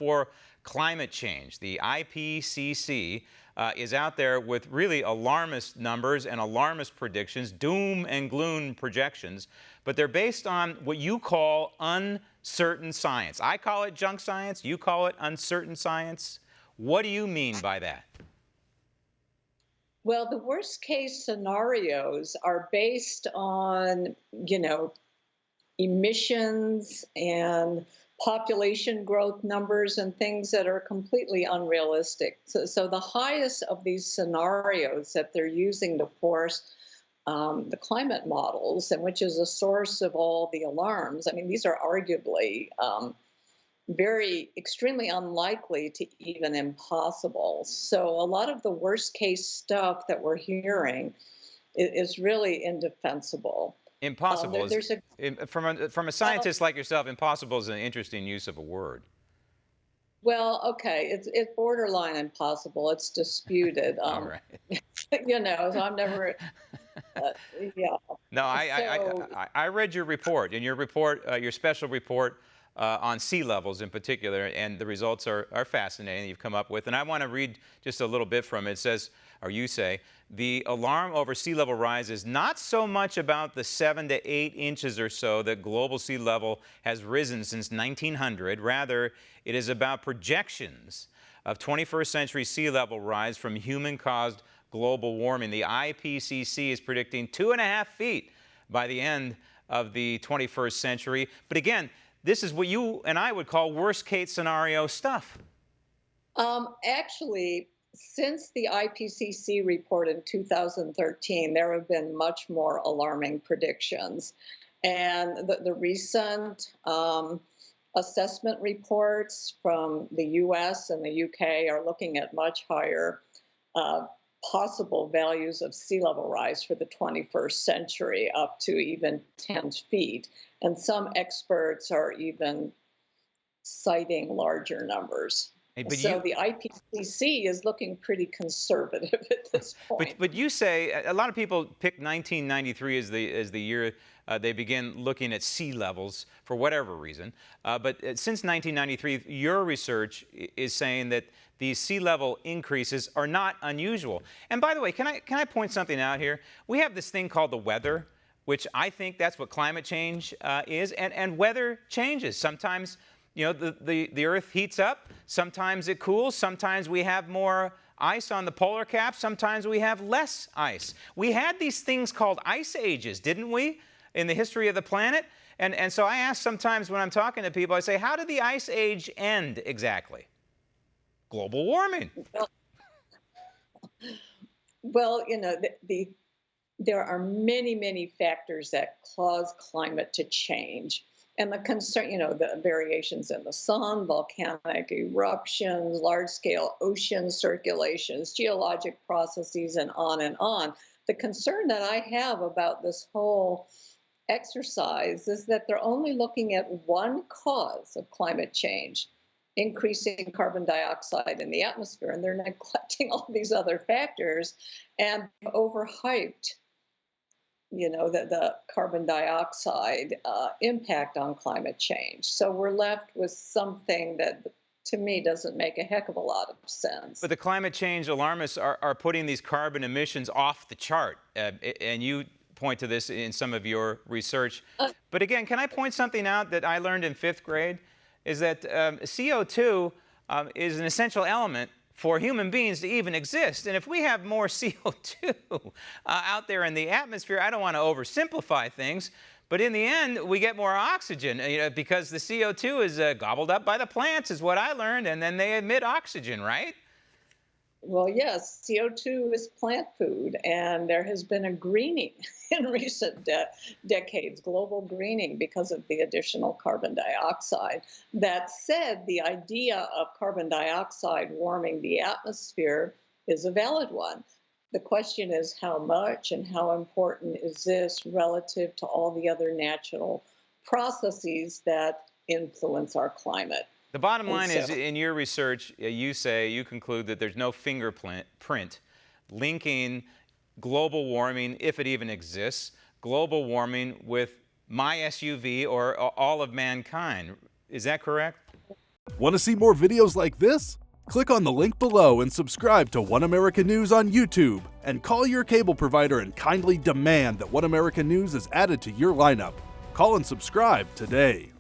for Climate Change. The IPCC is out there with really alarmist numbers and alarmist predictions, doom and gloom projections, but they're based on what you call uncertain science. I call it junk science. You call it uncertain science. What do you mean by that? Well, the worst case scenarios are based on, emissions and population growth numbers and things that are completely unrealistic. So the highest of these scenarios that they're using to force the climate models, and which is a source of all the alarms. I mean, these are arguably extremely unlikely to even impossible. So a lot of the worst case stuff that we're hearing is really indefensible. Impossible is, There's a from a scientist like yourself, impossible is an interesting use of a word. Well, okay, it's borderline impossible. It's disputed. All right. So I'm never, uh, yeah. No, So I read your report, and your special report on sea levels in particular, and the results are fascinating. You've come up with, and I want to read just a little bit from it. It says, or you say, the alarm over sea level rise is not so much about the 7 to 8 inches or so that global sea level has risen since 1900. Rather, it is about projections of 21st century sea level rise from human-caused global warming. The IPCC is predicting 2.5 feet by the end of the 21st century. But again, this is what you and I would call worst case scenario stuff. actually, since the IPCC report in 2013, there have been much more alarming predictions. And the recent assessment reports from the US and the UK are looking at much higher possible values of sea level rise for the 21st century, up to even 10 feet. And some experts are even citing larger numbers. Hey, So the IPCC is looking pretty conservative at this point. But you say a lot of people pick 1993 as the year they begin looking at sea levels for whatever reason. But since 1993, your research is saying that these sea level increases are not unusual. And by the way, can I point something out here? We have this thing called the weather, which I think that's what climate change is, and weather changes. Sometimes, the Earth heats up, sometimes it cools, sometimes we have more ice on the polar cap, sometimes we have less ice. We had these things called ice ages, didn't we, in the history of the planet? And so I ask sometimes when I'm talking to people, I say, how did the ice age end exactly? Global warming. Well, there are many, many factors that cause climate to change. And the concern, the variations in the sun, volcanic eruptions, large-scale ocean circulations, geologic processes, and on and on. The concern that I have about this whole exercise is that they're only looking at one cause of climate change, increasing carbon dioxide in the atmosphere, and they're neglecting all these other factors and overhyped the carbon dioxide impact on climate change. So we're left with something that, to me, doesn't make a heck of a lot of sense. But the climate change alarmists are putting these carbon emissions off the chart, and you point to this in some of your research. But again, can I point something out that I learned in 5th grade? Is that CO2 is an essential element for human beings to even exist. And if we have more CO2 out there in the atmosphere, I don't want to oversimplify things, but in the end, we get more oxygen, because the CO2 is gobbled up by the plants, is what I learned, and then they emit oxygen, right? Well, yes, CO2 is plant food, and there has been a greening in recent decades, global greening, because of the additional carbon dioxide. That said, the idea of carbon dioxide warming the atmosphere is a valid one. The question is how much and how important is this relative to all the other natural processes that influence our climate. The bottom line is, in your research, you conclude that there's no fingerprint linking global warming, if it even exists, global warming with my SUV or all of mankind. Is that correct? Want to see more videos like this? Click on the link below and subscribe to One America News on YouTube, and call your cable provider and kindly demand that One America News is added to your lineup. Call and subscribe today.